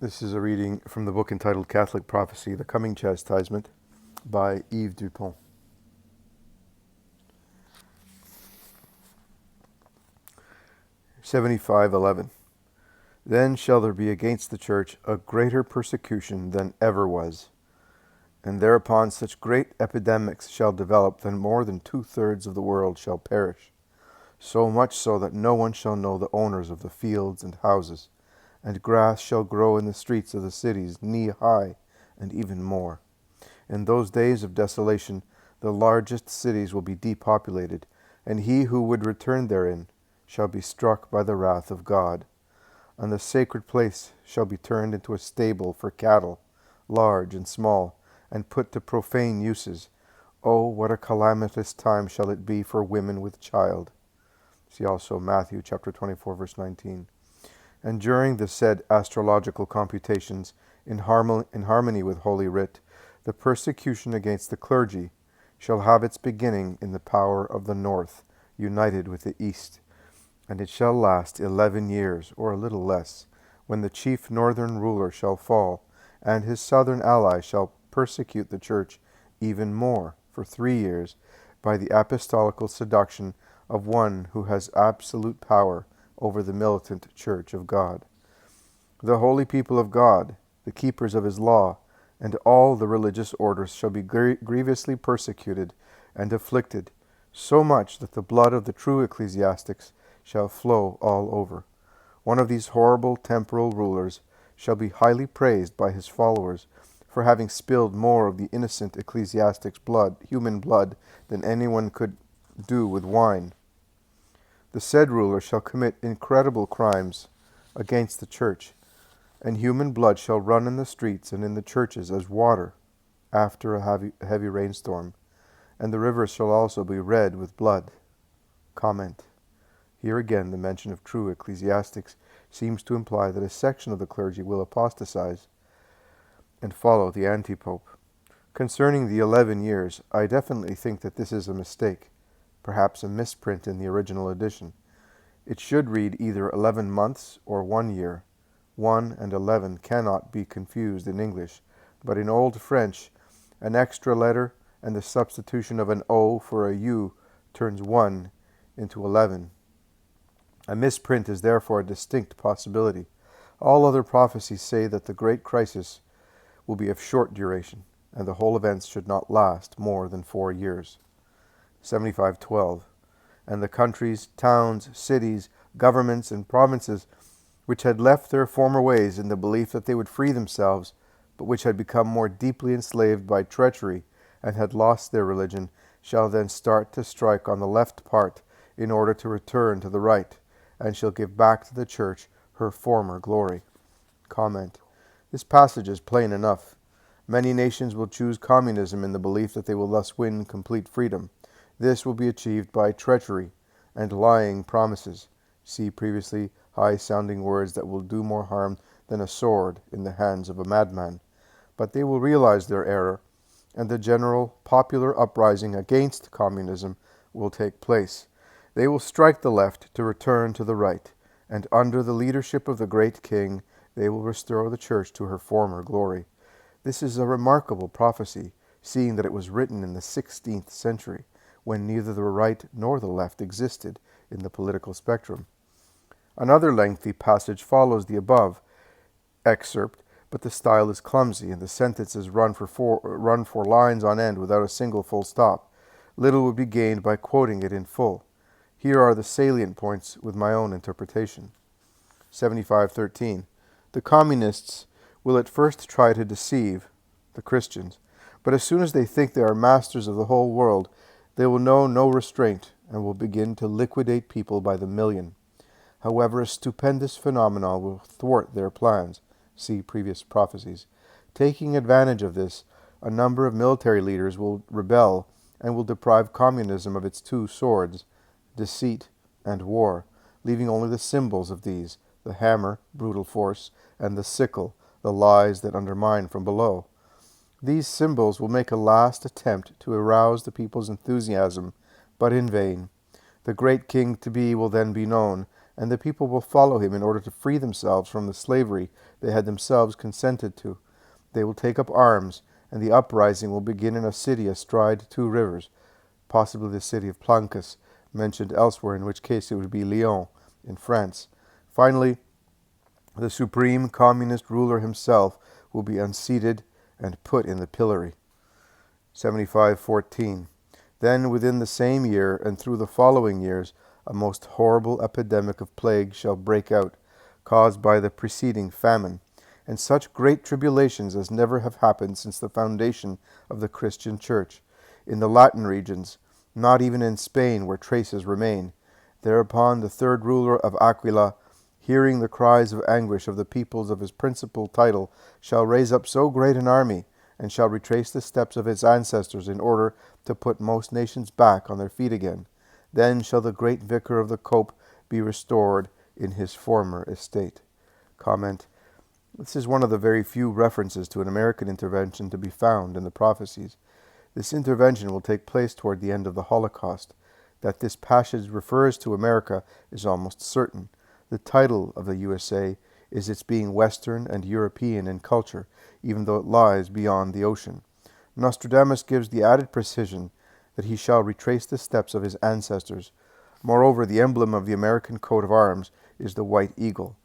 This is a reading from the book entitled Catholic Prophecy, The Coming Chastisement, by Yves Dupont. 75:11. Then shall there be against the church a greater persecution than ever was, and thereupon such great epidemics shall develop that more than 2/3 of the world shall perish, so much so that no one shall know the owners of the fields and houses, and grass shall grow in the streets of the cities knee-high, and even more. In those days of desolation, the largest cities will be depopulated, and he who would return therein shall be struck by the wrath of God. And the sacred place shall be turned into a stable for cattle, large and small, and put to profane uses. Oh, what a calamitous time shall it be for women with child. See also Matthew chapter 24, verse 19. And during the said astrological computations, in harmony with Holy Writ, the persecution against the clergy shall have its beginning in the power of the north, united with the east, and it shall last 11 years, or a little less, when the chief northern ruler shall fall, and his southern ally shall persecute the church even more for 3 years, by the apostolical seduction of one who has absolute power over the militant church of God. The holy people of God, the keepers of his law, and all the religious orders shall be grievously persecuted and afflicted, so much that the blood of the true ecclesiastics shall flow all over. One of these horrible temporal rulers shall be highly praised by his followers for having spilled more of the innocent ecclesiastic's blood, human blood, than anyone could do with wine. The said ruler shall commit incredible crimes against the church, and human blood shall run in the streets and in the churches as water after a heavy rainstorm, and the rivers shall also be red with blood. Comment. Here again the mention of true ecclesiastics seems to imply that a section of the clergy will apostatize and follow the anti-pope. Concerning the 11 years, I definitely think that this is a mistake, perhaps a misprint in the original edition. It should read either 11 months or 1 year. 1 and 11 cannot be confused in English, but in Old French, an extra letter and the substitution of an O for a U turns 1 into 11. A misprint is therefore a distinct possibility. All other prophecies say that the great crisis will be of short duration, and the whole events should not last more than 4 years. 75:12. And the countries, towns, cities, governments, and provinces which had left their former ways in the belief that they would free themselves, but which had become more deeply enslaved by treachery and had lost their religion, shall then start to strike on the left part in order to return to the right, and shall give back to the church her former glory. Comment. This passage is plain enough. Many nations will choose communism in the belief that they will thus win complete freedom. This will be achieved by treachery and lying promises. See previously high-sounding words that will do more harm than a sword in the hands of a madman. But they will realize their error, and the general popular uprising against communism will take place. They will strike the left to return to the right, and under the leadership of the great king, they will restore the church to her former glory. This is a remarkable prophecy, seeing that it was written in the 16th century, when neither the right nor the left existed in the political spectrum. Another lengthy passage follows the above excerpt, but the style is clumsy, and the sentences run for lines on end without a single full stop. Little would be gained by quoting it in full. Here are the salient points with my own interpretation. 75:13. The communists will at first try to deceive the Christians, but as soon as they think they are masters of the whole world, they will know no restraint and will begin to liquidate people by the million. However, a stupendous phenomenon will thwart their plans. See previous prophecies. Taking advantage of this, a number of military leaders will rebel and will deprive communism of its two swords, deceit and war, leaving only the symbols of these, the hammer, brutal force, and the sickle, the lies that undermine from below. These symbols will make a last attempt to arouse the people's enthusiasm, but in vain. The great king to be will then be known, and the people will follow him in order to free themselves from the slavery they had themselves consented to. They will take up arms, and the uprising will begin in a city astride two rivers, possibly the city of Plancus, mentioned elsewhere, in which case it would be Lyon in France. Finally, the supreme communist ruler himself will be unseated and put in the pillory. 75:14. Then within the same year and through the following years, a most horrible epidemic of plague shall break out, caused by the preceding famine, and such great tribulations as never have happened since the foundation of the Christian Church. In the Latin regions, not even in Spain where traces remain. Thereupon the third ruler of Aquila, hearing the cries of anguish of the peoples of his principal title, shall raise up so great an army, and shall retrace the steps of his ancestors in order to put most nations back on their feet again. Then shall the great vicar of the cope be restored in his former estate. Comment. This is one of the very few references to an American intervention to be found in the Prophecies. This intervention will take place toward the end of the Holocaust. That this passage refers to America is almost certain. The title of the USA is its being Western and European in culture, even though it lies beyond the ocean. Nostradamus gives the added precision that he shall retrace the steps of his ancestors. Moreover, the emblem of the American coat of arms is the white eagle,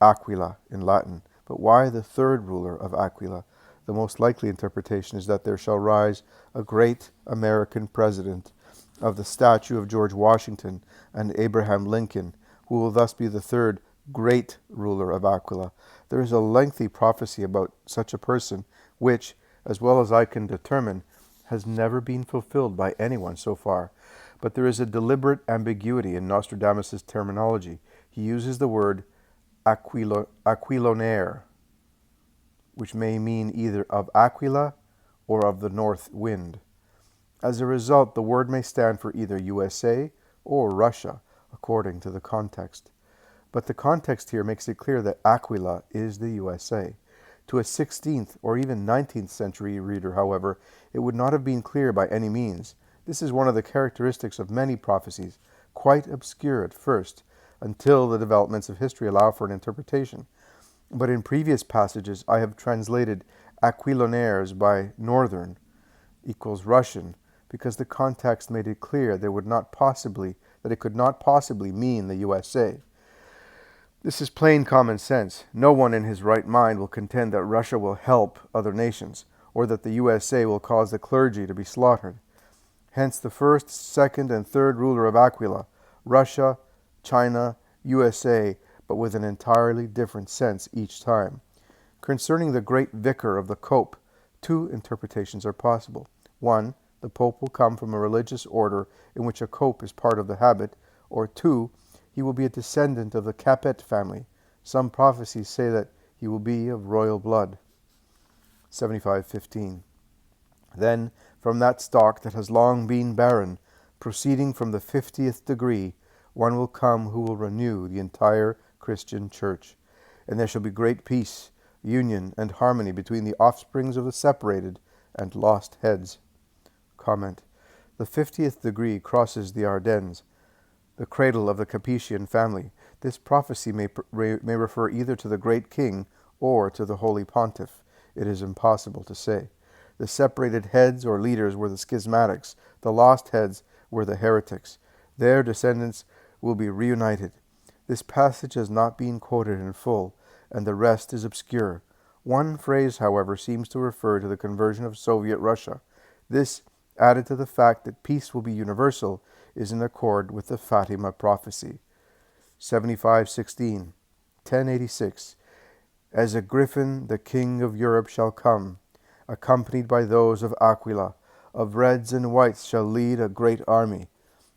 Aquila in Latin. But why the third ruler of Aquila? The most likely interpretation is that there shall rise a great American president of the stature of George Washington and Abraham Lincoln, who will thus be the third great ruler of Aquila. There is a lengthy prophecy about such a person, which, as well as I can determine, has never been fulfilled by anyone so far. But there is a deliberate ambiguity in Nostradamus' terminology. He uses the word aquilonaire, which may mean either of Aquila or of the north wind. As a result, the word may stand for either USA or Russia, according to the context. But the context here makes it clear that Aquila is the USA. To a 16th or even 19th century reader, however, it would not have been clear by any means. This is one of the characteristics of many prophecies, quite obscure at first, until the developments of history allow for an interpretation. But in previous passages, I have translated aquilonaires by northern equals Russian, because the context made it clear that it could not possibly mean the USA. This is plain common sense. No one in his right mind will contend that Russia will help other nations, or that the USA will cause the clergy to be slaughtered. Hence the first, second, and third ruler of Aquila, Russia, China, USA, but with an entirely different sense each time. Concerning the great vicar of the cope, two interpretations are possible. One, the pope will come from a religious order in which a cope is part of the habit, or two, he will be a descendant of the Capet family. Some prophecies say that he will be of royal blood. 75:15. Then, from that stock that has long been barren, proceeding from the 50th degree, one will come who will renew the entire Christian church. And there shall be great peace, union, and harmony between the offsprings of the separated and lost heads. Comment. The 50th degree crosses the Ardennes, the cradle of the Capetian family. This prophecy may refer either to the great king or to the holy pontiff. It is impossible to say. The separated heads or leaders were the schismatics. The lost heads were the heretics. Their descendants will be reunited. This passage has not been quoted in full, and the rest is obscure. One phrase, however, seems to refer to the conversion of Soviet Russia. This, added to the fact that peace will be universal, is in accord with the Fatima prophecy. 75:16, 1086. As a griffin the king of Europe shall come, accompanied by those of Aquila. Of reds and whites shall lead a great army.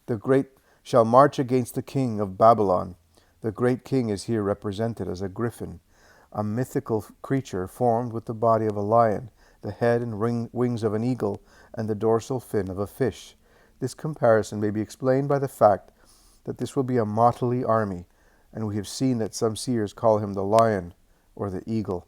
The great shall march against the king of Babylon. The great king is here represented as a griffin, a mythical creature formed with the body of a lion, the head and wings of an eagle, and the dorsal fin of a fish. This comparison may be explained by the fact that this will be a motley army, and we have seen that some seers call him the lion or the eagle.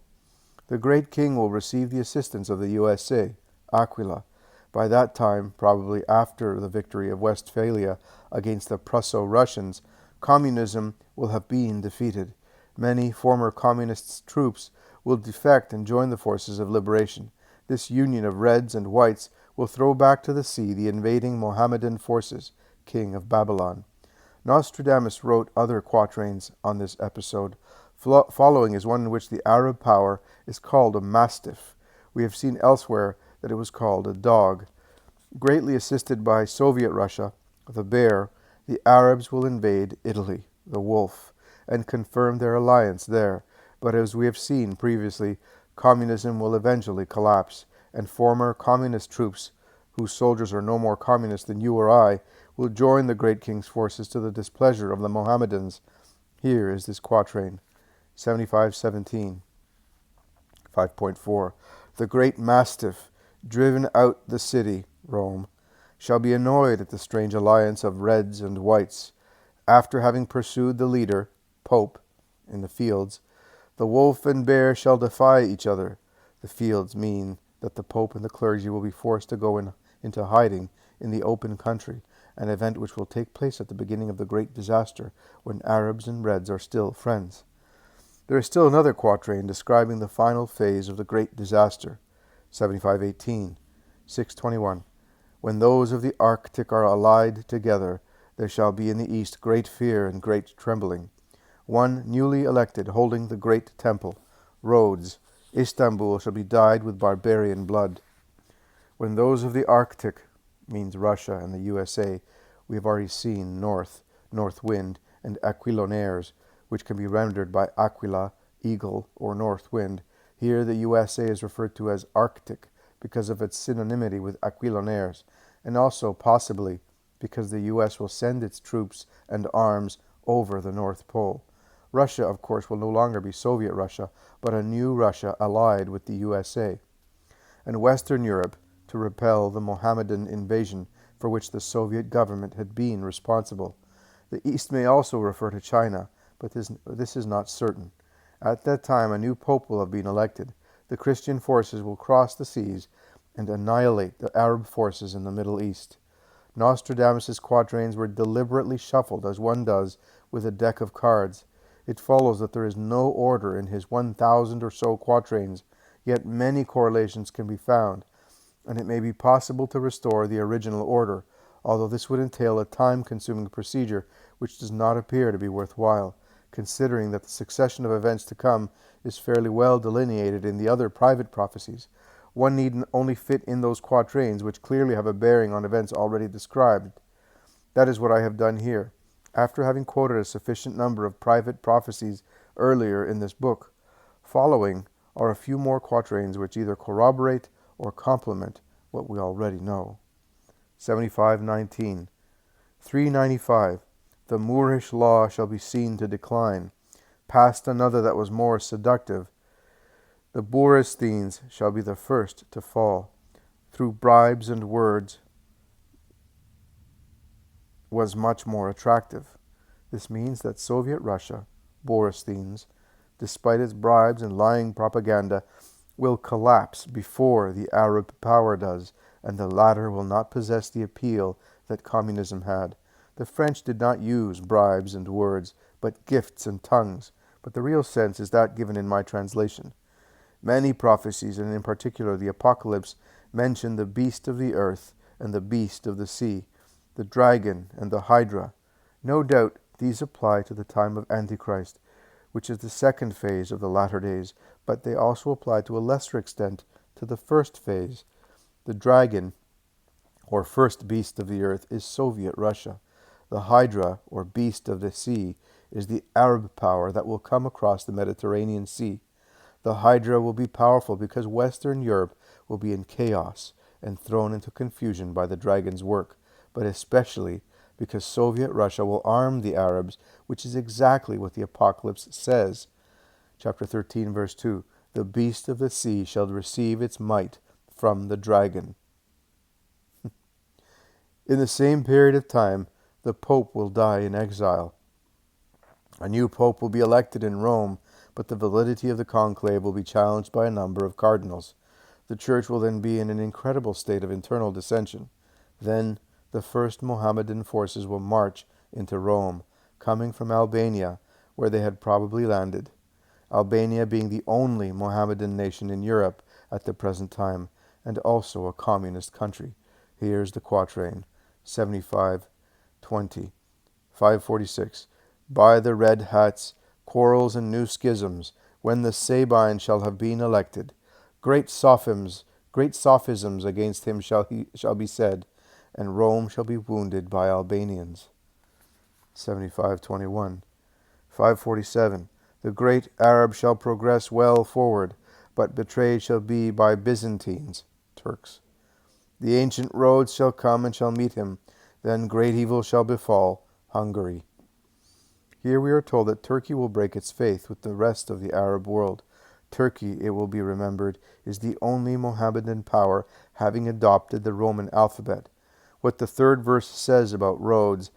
The great king will receive the assistance of the USA, Aquila. By that time, probably after the victory of Westphalia against the Prusso-Russians, Communism will have been defeated. Many former communist troops will defect and join the forces of liberation. This union of reds and whites will throw back to the sea the invading Mohammedan forces, king of Babylon. Nostradamus wrote other quatrains on this episode. Following is one in which the Arab power is called a mastiff. We have seen elsewhere that it was called a dog. Greatly assisted by Soviet Russia, the bear, the Arabs will invade Italy, the wolf, and confirm their alliance there. But as we have seen previously, communism will eventually collapse, and former communist troops, whose soldiers are no more communist than you or I, will join the great king's forces to the displeasure of the Mohammedans. Here is this quatrain, 75:17, 5.4. The great mastiff, driven out the city, Rome, shall be annoyed at the strange alliance of reds and whites. After having pursued the leader, Pope, in the fields, the wolf and bear shall defy each other. The fields mean that the Pope and the clergy will be forced to go into hiding in the open country, an event which will take place at the beginning of the great disaster, when Arabs and Reds are still friends. There is still another quatrain describing the final phase of the great disaster, 75:18, 6:21. When those of the Arctic are allied together, there shall be in the east great fear and great trembling. One newly elected holding the great temple, Rhodes, Istanbul shall be dyed with barbarian blood. When those of the Arctic, means Russia and the USA, we have already seen north, north wind, and aquilonaires, which can be rendered by aquila, eagle, or north wind. Here the USA is referred to as Arctic because of its synonymity with aquilonaires, and also possibly because the US will send its troops and arms over the North Pole. Russia, of course, will no longer be Soviet Russia, but a new Russia allied with the USA. And Western Europe to repel the Mohammedan invasion for which the Soviet government had been responsible. The East may also refer to China, but this is not certain. At that time, a new pope will have been elected. The Christian forces will cross the seas and annihilate the Arab forces in the Middle East. Nostradamus' quatrains were deliberately shuffled as one does with a deck of cards. It follows that there is no order in his 1,000 or so quatrains, yet many correlations can be found, and it may be possible to restore the original order, although this would entail a time-consuming procedure which does not appear to be worthwhile, considering that the succession of events to come is fairly well delineated in the other private prophecies. One need only fit in those quatrains which clearly have a bearing on events already described. That is what I have done here. After having quoted a sufficient number of private prophecies earlier in this book, following are a few more quatrains which either corroborate or complement what we already know. 75:19. 395. The Moorish law shall be seen to decline, past another that was more seductive. The Borysthenes shall be the first to fall. Through bribes and words was much more attractive. This means that Soviet Russia, Borysthenes, despite its bribes and lying propaganda, will collapse before the Arab power does, and the latter will not possess the appeal that communism had. The French did not use bribes and words, but gifts and tongues, but the real sense is that given in my translation. Many prophecies, and in particular the Apocalypse, mention the beast of the earth and the beast of the sea, the dragon and the hydra. No doubt these apply to the time of Antichrist, which is the second phase of the latter days, but they also apply to a lesser extent to the first phase. The dragon, or first beast of the earth, is Soviet Russia. The hydra, or beast of the sea, is the Arab power that will come across the Mediterranean Sea. The hydra will be powerful because Western Europe will be in chaos and thrown into confusion by the dragon's work, but especially because Soviet Russia will arm the Arabs, which is exactly what the Apocalypse says. Chapter 13, verse 2, the beast of the sea shall receive its might from the dragon. In the same period of time, the Pope will die in exile. A new Pope will be elected in Rome, but the validity of the conclave will be challenged by a number of cardinals. The Church will then be in an incredible state of internal dissension. Then the first Mohammedan forces will march into Rome, coming from Albania, where they had probably landed. Albania being the only Mohammedan nation in Europe at the present time, and also a communist country. Here's the quatrain, 75:20, 546. By the red hats, quarrels and new schisms, when the Sabine shall have been elected, great sophisms against him shall be said, and Rome shall be wounded by Albanians. 75:21, 547. The great Arab shall progress well forward, but betrayed shall be by Byzantines, Turks. The ancient roads shall come and shall meet him, then great evil shall befall Hungary. Here we are told that Turkey will break its faith with the rest of the Arab world. Turkey, it will be remembered, is the only Mohammedan power having adopted the Roman alphabet. What the third verse says about Rhodes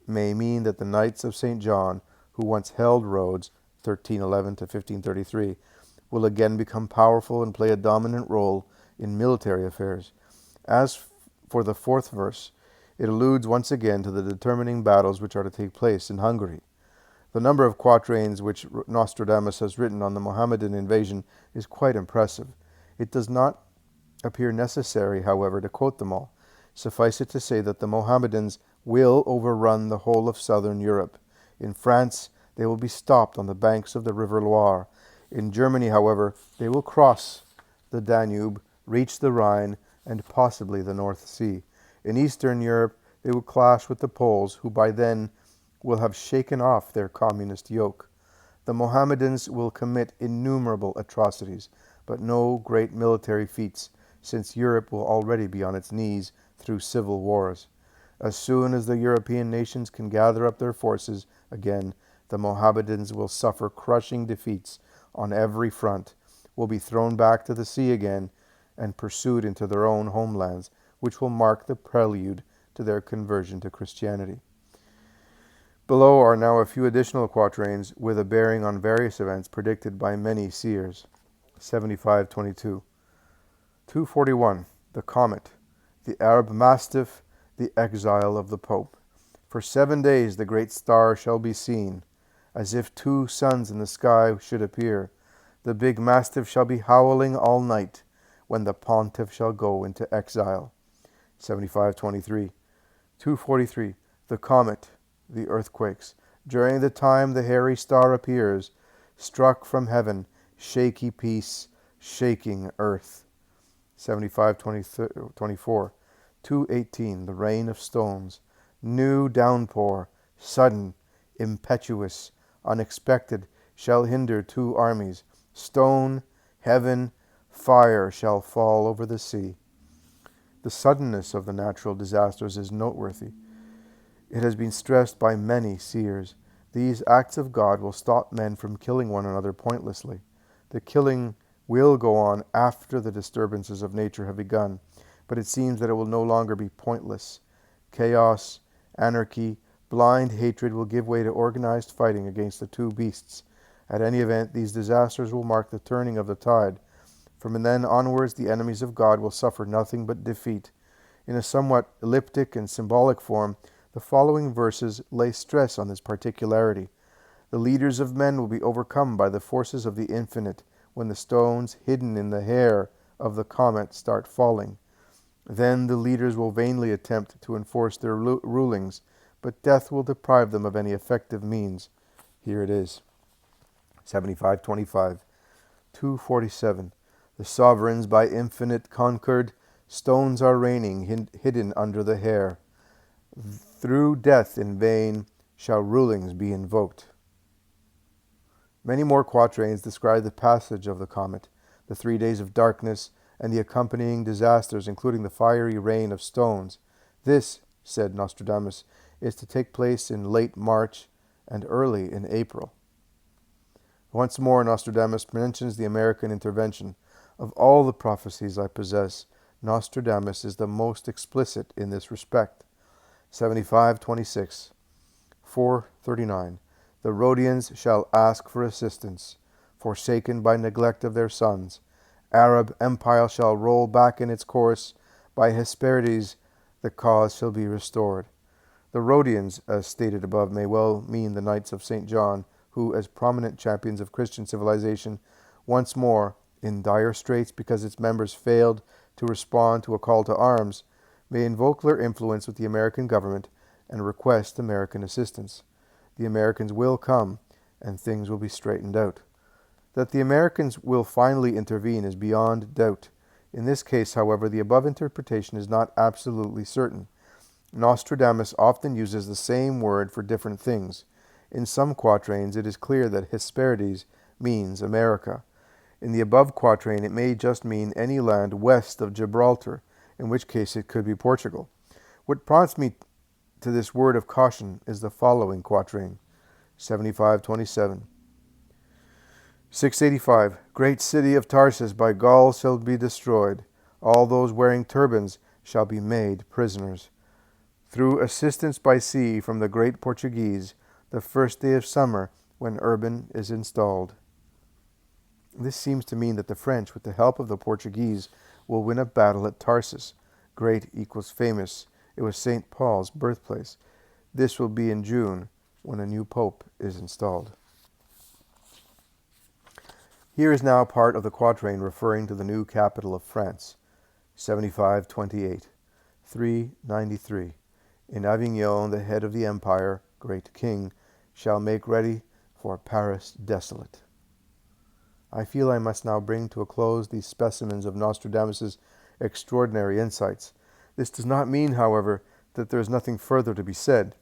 may mean that the Knights of St. John, who once held Rhodes, 1311 to 1533, will again become powerful and play a dominant role in military affairs. As for the fourth verse, it alludes once again to the determining battles which are to take place in Hungary. The number of quatrains which Nostradamus has written on the Mohammedan invasion is quite impressive. It does not appear necessary, however, to quote them all. Suffice it to say that the Mohammedans will overrun the whole of southern Europe. In France, they will be stopped on the banks of the river Loire. In Germany, however, they will cross the Danube, reach the Rhine, and possibly the North Sea. In Eastern Europe, they will clash with the Poles, who by then will have shaken off their communist yoke. The Mohammedans will commit innumerable atrocities, but no great military feats, since Europe will already be on its knees through civil wars. As soon as the European nations can gather up their forces again, the Mohammedans will suffer crushing defeats on every front, will be thrown back to the sea again, and pursued into their own homelands, which will mark the prelude to their conversion to Christianity. Below are now a few additional quatrains with a bearing on various events predicted by many seers. 75:22. 241. The comet, the Arab mastiff, the exile of the Pope. For 7 days the great star shall be seen, as if two suns in the sky should appear. The big mastiff shall be howling all night, when the pontiff shall go into exile. 75:23. 243. The comet, the earthquakes. During the time the hairy star appears, struck from heaven, shaky peace, shaking earth. 75:24. 218. The rain of stones. New downpour, sudden, impetuous, unexpected, shall hinder two armies. Stone, heaven, fire shall fall over the sea. The suddenness of the natural disasters is noteworthy. It has been stressed by many seers. These acts of God will stop men from killing one another pointlessly. The killing will go on after the disturbances of nature have begun, but it seems that it will no longer be pointless. Chaos, anarchy, blind hatred will give way to organized fighting against the two beasts. At any event, these disasters will mark the turning of the tide. From then onwards, the enemies of God will suffer nothing but defeat. In a somewhat elliptic and symbolic form, the following verses lay stress on this particularity. The leaders of men will be overcome by the forces of the infinite when the stones hidden in the hair of the comet start falling. Then the leaders will vainly attempt to enforce their rulings, but death will deprive them of any effective means. Here it is. 75:25. 247. The sovereigns by infinite conquered, stones are raining hidden under the hair. Through death in vain shall rulings be invoked. Many more quatrains describe the passage of the comet, the 3 days of darkness, and the accompanying disasters, including the fiery rain of stones. This, said Nostradamus, is to take place in late March and early in April. Once more, Nostradamus mentions the American intervention. Of all the prophecies I possess, Nostradamus is the most explicit in this respect. 75:26. 439. The Rhodians shall ask for assistance, forsaken by neglect of their sons. Arab empire shall roll back in its course. By Hesperides the cause shall be restored. The Rhodians, as stated above, may well mean the Knights of St. John, who, as prominent champions of Christian civilization, once more, in dire straits because its members failed to respond to a call to arms, may invoke their influence with the American government and request American assistance. The Americans will come, and things will be straightened out. That the Americans will finally intervene is beyond doubt. In this case, however, the above interpretation is not absolutely certain. Nostradamus often uses the same word for different things. In some quatrains, it is clear that Hesperides means America. In the above quatrain, it may just mean any land west of Gibraltar, in which case it could be Portugal. What prompts me to this word of caution is the following quatrain, 75:27. 685. Great city of Tarsus by Gauls shall be destroyed. All those wearing turbans shall be made prisoners. Through assistance by sea from the great Portuguese, the first day of summer when Urban is installed. This seems to mean that the French, with the help of the Portuguese, will win a battle at Tarsus. Great equals famous. It was St. Paul's birthplace. This will be in June, when a new pope is installed. Here is now part of the quatrain referring to the new capital of France, 75:28, 393. In Avignon the head of the empire, great king, shall make ready for Paris desolate. I feel I must now bring to a close these specimens of Nostradamus's extraordinary insights. This does not mean, however, that there is nothing further to be said.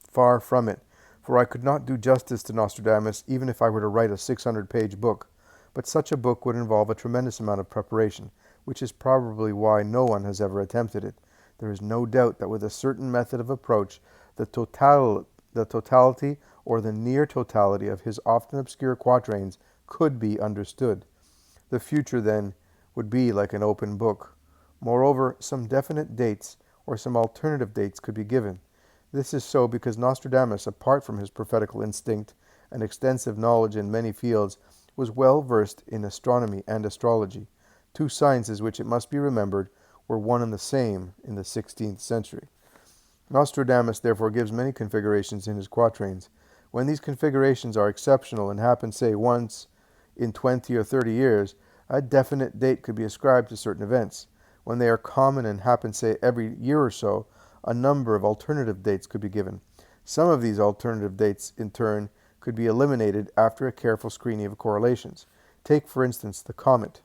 Far from it, for I could not do justice to Nostradamus even if I were to write a 600-page book. But such a book would involve a tremendous amount of preparation, which is probably why no one has ever attempted it. There is no doubt that with a certain method of approach, the totality or the near totality of his often obscure quatrains could be understood. The future, then, would be like an open book. Moreover, some definite dates or some alternative dates could be given. This is so because Nostradamus, apart from his prophetical instinct and extensive knowledge in many fields, was well versed in astronomy and astrology, two sciences which, it must be remembered, were one and the same in the 16th century. Nostradamus therefore gives many configurations in his quatrains. When these configurations are exceptional and happen, say, once in 20 or 30 years, a definite date could be ascribed to certain events. When they are common and happen, say, every year or so, a number of alternative dates could be given. Some of these alternative dates, in turn, could be eliminated after a careful screening of correlations. Take, for instance, the comet.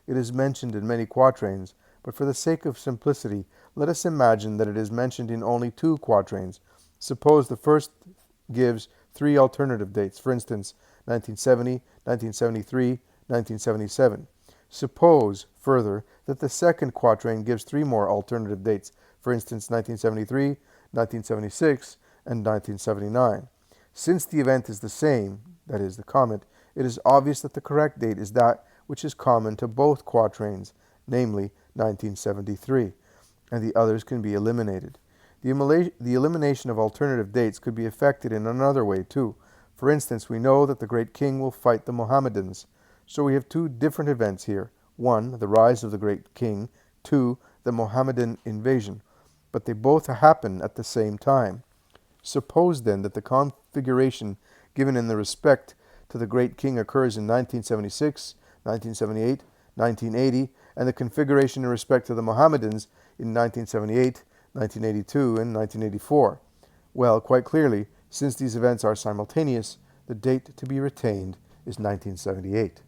It is mentioned in many quatrains, but for the sake of simplicity, let us imagine that it is mentioned in only 2 quatrains. Suppose the first gives 3 alternative dates, for instance, 1970, 1973, 1977. Suppose, further, that the second quatrain gives 3 more alternative dates, for instance, 1973, 1976, and 1979. Since the event is the same, that is, the comet, it is obvious that the correct date is that which is common to both quatrains, namely 1973, and the others can be eliminated. The elimination of alternative dates could be effected in another way too. For instance, we know that the great king will fight the Mohammedans, so we have 2 different events here. 1, the rise of the great king. 2, the Mohammedan invasion. But they both happen at the same time. Suppose then that the configuration given in the respect to the great king occurs in 1976, 1978, 1980, and the configuration in respect to the Mohammedans in 1978, 1982, and 1984. Well, quite clearly, since these events are simultaneous, the date to be retained is 1978.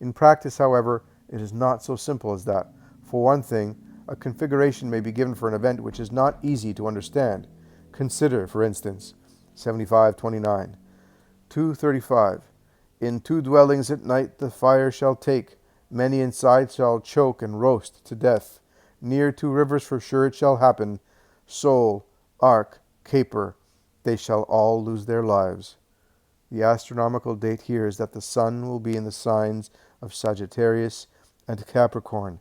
In practice, however, it is not so simple as that. For one thing, a configuration may be given for an event which is not easy to understand. Consider, for instance, 75:29, 2:35. In 2 dwellings at night the fire shall take, many inside shall choke and roast to death. Near 2 rivers for sure it shall happen, Soul, Ark, Caper, they shall all lose their lives. The astronomical date here is that the sun will be in the signs of Sagittarius and Capricorn.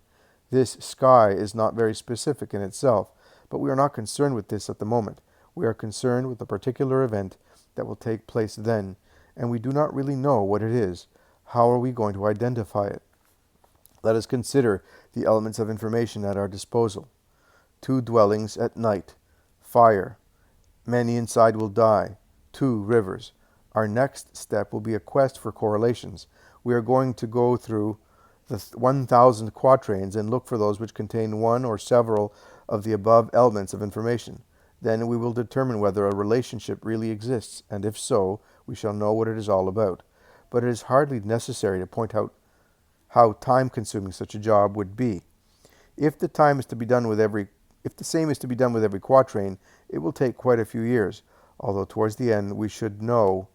This sky is not very specific in itself, but we are not concerned with this at the moment. We are concerned with the particular event that will take place then, and we do not really know what it is. How are we going to identify it? Let us consider the elements of information at our disposal. 2 dwellings at night. Fire. Many inside will die. 2 rivers. Our next step will be a quest for correlations. We are going to go through the 1,000 quatrains and look for those which contain one or several of the above elements of information. Then we will determine whether a relationship really exists, and if so, we shall know what it is all about. But it is hardly necessary to point out how time-consuming such a job would be. If the same is to be done with every quatrain, it will take quite a few years, although towards the end we should know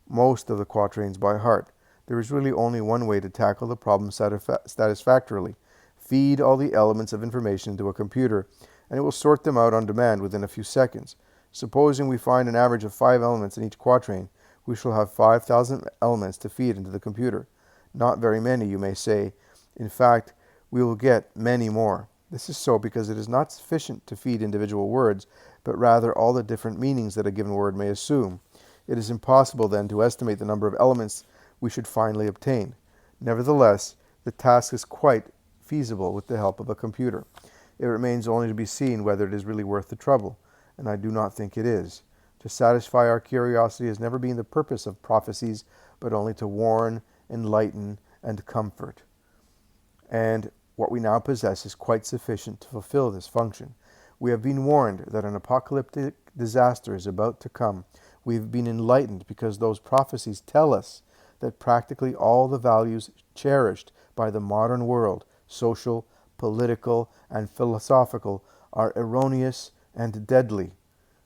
most of the quatrains by heart. There is really only one way to tackle the problem satisfactorily. Feed all the elements of information into a computer, and it will sort them out on demand within a few seconds. Supposing we find an average of 5 elements in each quatrain, we shall have 5,000 elements to feed into the computer. Not very many, you may say. In fact, we will get many more. This is so because it is not sufficient to feed individual words, but rather all the different meanings that a given word may assume. It is impossible then to estimate the number of elements we should finally obtain. Nevertheless, the task is quite feasible with the help of a computer. It remains only to be seen whether it is really worth the trouble, and I do not think it is. To satisfy our curiosity has never been the purpose of prophecies, but only to warn, enlighten, and comfort. And what we now possess is quite sufficient to fulfill this function. We have been warned that an apocalyptic disaster is about to come. We have been enlightened because those prophecies tell us that practically all the values cherished by the modern world, social, political, and philosophical, are erroneous and deadly.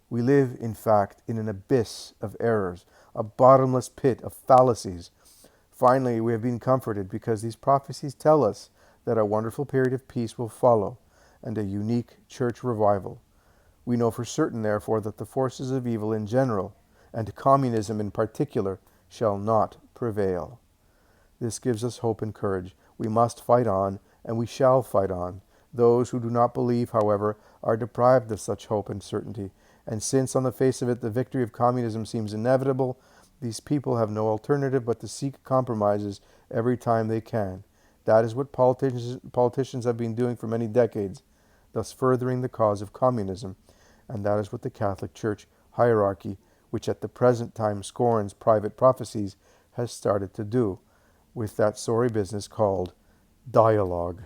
We live, in fact, in an abyss of errors, a bottomless pit of fallacies. Finally, we have been comforted because these prophecies tell us that a wonderful period of peace will follow, and a unique church revival. We know for certain, therefore, that the forces of evil in general, and communism in particular, shall not prevail. This gives us hope and courage. We must fight on, and we shall fight on. Those who do not believe, however, are deprived of such hope and certainty, and since on the face of it the victory of communism seems inevitable, these people have no alternative but to seek compromises every time they can. That is what politicians have been doing for many decades, thus furthering the cause of communism, and that is what the Catholic Church hierarchy, which at the present time scorns private prophecies, has started to do with that sorry business called dialogue.